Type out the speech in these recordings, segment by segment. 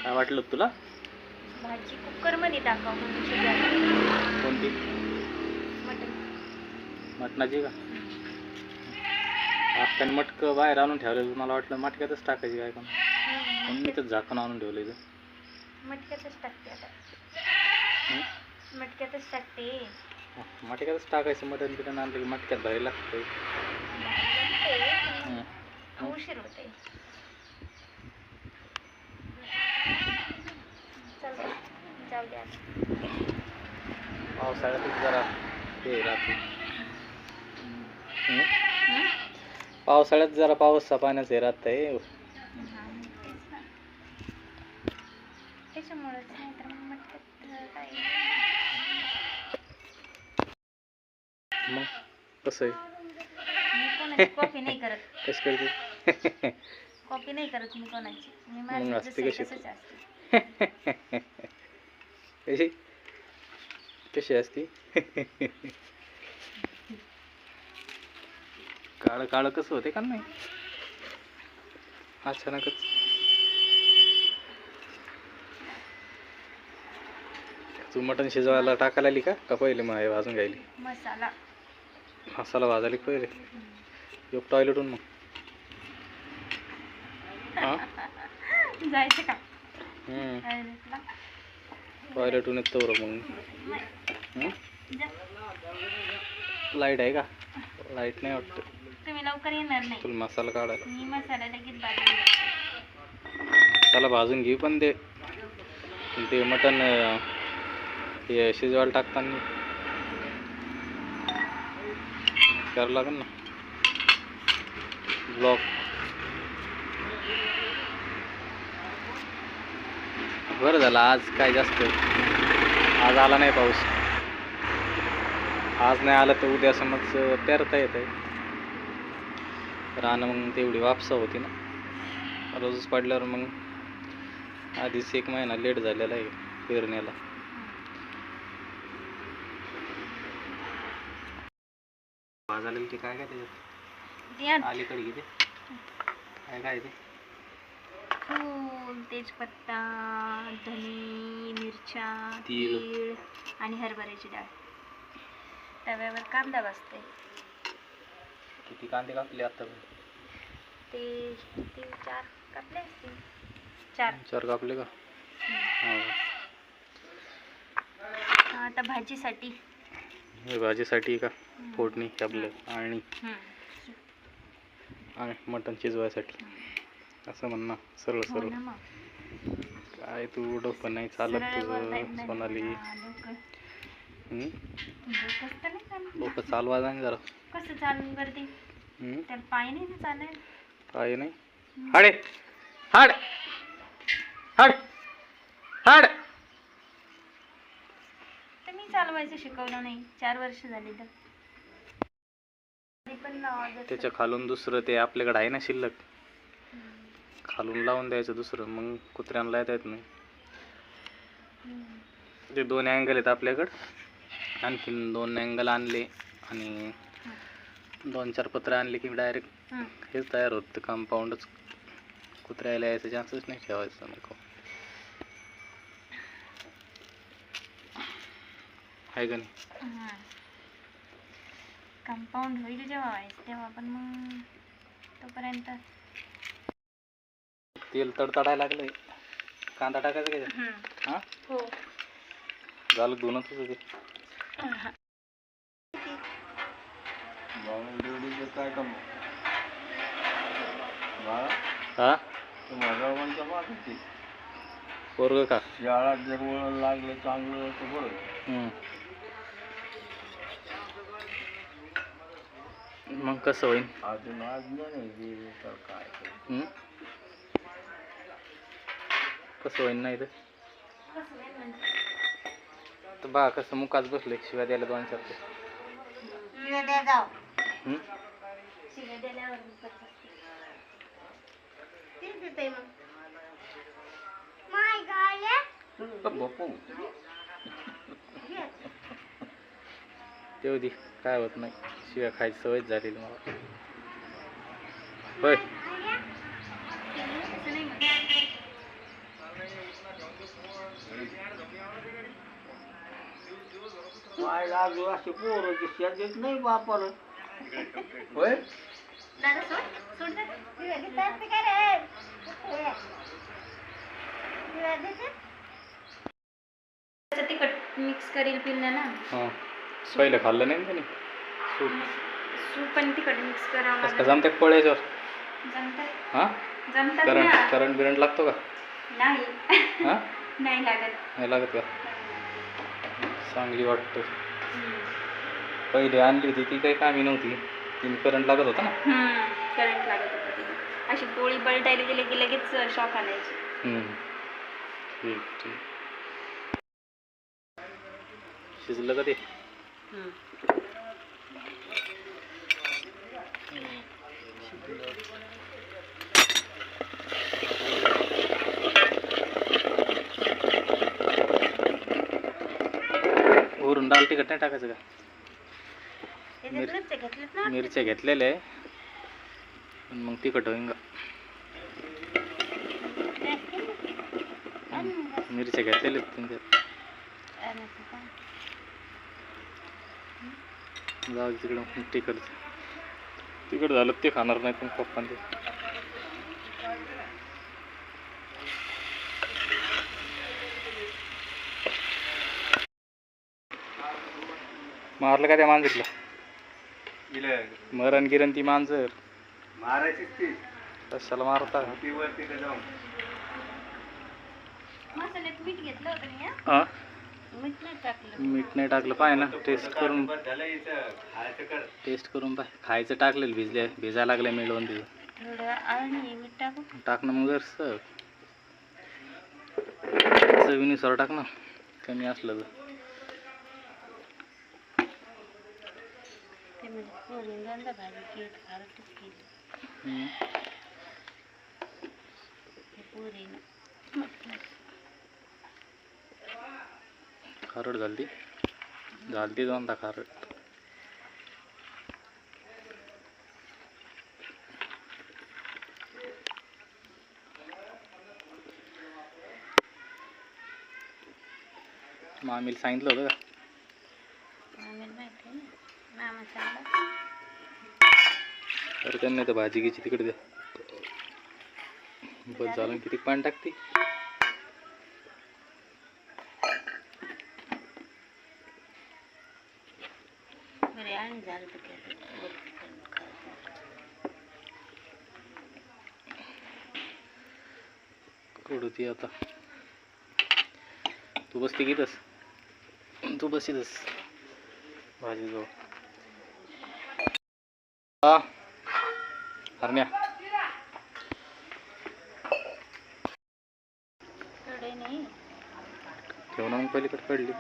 काय वाटलं तुला? भाजी कुकर मध्ये टाकावं म्हणून शिजायला. कोणती? मटण. मटणाची का? आपण मटकं बाहेर आणून ठेवलं, मला वाटलं मटक्यातच टाकायची काय पण म्हणून मी तर झाकण आणून ठेवलं इथं. मटक्यातच टाकते आता. मटक्यातच टाकते. मटक्यातच टाकायचं. मटण बिटण आणलं की मटक्यात भरायला लागतं. उशीर होते. जाऊ द्या. पावसाळ्यातच जरा हे राहते. पावसाळ्यात जरा पावसा पाण्याचं हे राहतंय. त्याच्यामुळेच नाही तर मग मटक्यात काय. मग कसं आहे? मी कोणाची कॉपी नाही करत. कशी करते? कॉपी नाही करत मी कोणाची. मी मग माझी असते कशी? तसंच असते. कशी कशी असती? काळं काळं कसं होते का नाही अचानकच? तू मटण शिजवायला टाकायला आली का पहिले मग भाजून घ्यायली? मसाला भाजायला पहिले एक टॉयलेटून मग जायचं का? टॉयलेटून येतो मग. लाईट आहे का? लाईट नाही वाटतं. तुम्ही लवकर येणार नाही. तुला मसाला काढायला. मी मसाला लगेच भाजून मसाला भाजून घे पण ते मटण हे शिजवायला टाकताना करावं लागेल ना ब्लॉक. बरं झालं आज काय जास्त आज आला नाही पाऊस. आज नाही आला तर उद्या समज पेरता येत आहे. रानं मग तेवढी वापसा होती ना. रोजच पडल्यावर मग आधीच 1 महिना लेट झालेला आहे पेरण्याला. भाजायला ते काय काय त्याच्यात अलीकडे घेते काय काय ते? फूल, तेजपत्ता, धने, मिरच्या, तीळ आणि हरभऱ्याची डाळ. तव्यावर कांदा भाजते. किती कांदे कापले आता? ते 3-4 कापले असतील. 4 कापले का? आता भाजीसाठी. भाजीसाठी का? फोडणी आपलं आणि मटण शिजवायसाठी असं म्हणणं सरळ सरळ. काय तू डोकं नाही चालत तुझं सोनाली. डोकं चालवा जाणे जरा. कसं चालू करते? त्याला पाय नाही ना चालेल. पाय नाही? हाडे हाड हाड हाड. तुम्ही चालवायचं शिकवलं नाही. 4 वर्ष झाली तर. त्याच्या खालून दुसरं ते आपल्याकडे आहे ना शिल्लक, खालून लावून द्यायचं दुसरं. मग कुत्र्यांना येता येत नाही. ते 2 अँगल आहेत आपल्याकडं. आणखीन 2 अँगल आणले आणि 2-4 पत्र आणले की डायरेक्ट हेच तयार होतं कंपाऊंडच. कुत्र्याला यायचं चान्सच नाही ठेवायचं नको आहे का नाही? कंपाऊंड होईल जेव्हा व्हायचं तेव्हा. पण मग तोपर्यंत तेल तडतडायला लागलंय. कांदा टाकायचा का? हां हो झालं दोन तुझं ते. काय काम हा पोरग का? शाळा जर वळण लागलं चांगलं तर बरं. मग कसं होईल? अजून आज नाही तर काय कसं होईल? नाही तर बा कसं मुकाच बसले शिव्या द्यायला 2-4 ते. तेवढी दे काय होत नाही. शिव्या खायची सवयच झालेली मला. होय आईला अजून असे पोरं दिसत देत नाही बापाला. होय दादा सोड सोड दादा. दिसते का रे? त्याचं तिखट मिक्स करील पिल्ला ना. हां पहिलं खाल्लं नाही ना त्याने सूप. सूप पण तिखट मिक्स करावं कसं का लागेल. जमते पोळ्याच्यावर? जमतात हां जमतात करंट ना. करंट बिरंट लागतो का? नाही हां नाही लागत. नाही लागत का? चांगली वाटतं. पहिले आणली होती ती काही कामी नव्हती, तिने करंट लागत होता ना. करंट लागत होतं तिला. अशी पोळी पलटायला गेले की लगेच शॉक आणायची. ठीक ठीक. शिजलं का ते? वरून डाळ तिखट नाही टाकायचं का? घेतलेत ना. मिरच्या घेतलेल्या आहे पण मग तिखट होईन का? मिरच्या घेतलेल्या आहेत तुमच्यात. जाऊ दे तिकडं. तिखट तिखट झालं ते खाणार नाही पण पप्पा ते. मारलं का त्या मांजरीला? मरण गिरण ती मांजर मारायचीच ती. कशाला मारता? ती वरती का जाऊन मसाल्यात मीठ घेतलं होतं मी. हां मीठ नाही टाकलं. मीठ नाही टाकलं पाय ना. टेस्ट करून झालं इथं खायचं कर. टेस्ट करून पाय. खायचं टाकलेलं भिजायला लागलं मिळवून तिथं. थोडं आणि मीठ टाकू. टाक ना मग जर चवीनुसार टाक ना, कमी असलं तर. ते म्हणजे पोळी गंधा भाजी केली खारटच केली. पोळीनं खारट झालती दोनदा खारट. मामीला सांगितलं होतं का? आम्हाला माहिती आहे ना. मामा सांगा. तर त्यांनी तर भाजी घ्यायची तिकडे द्या. बस झालं. किती पाणी टाकते? बरे आणि झालं तर कडू ती आता. तू बसते घेतस. तू बसीतस भाजी जवळ. हा हरण्या कडे नाही. ठेव ना मग पलीकडे काढली.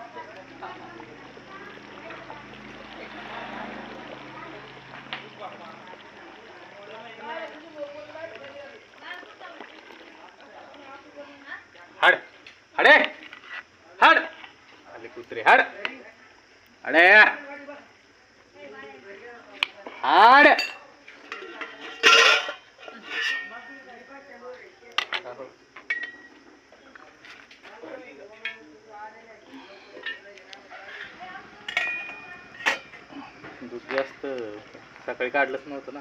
हाड हाडे हाड आले कुत्रे. हाड अडे हाड. दूध जास्त सकाळी काढलंच नव्हतं ना.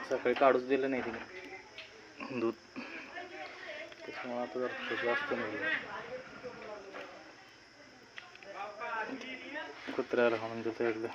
सकाळी काढूच दिलं नाही तिने दूध. त्याच्यामुळे आता जरा जास्त नाही. कुत्र्याला म्हणून देतो एकदा.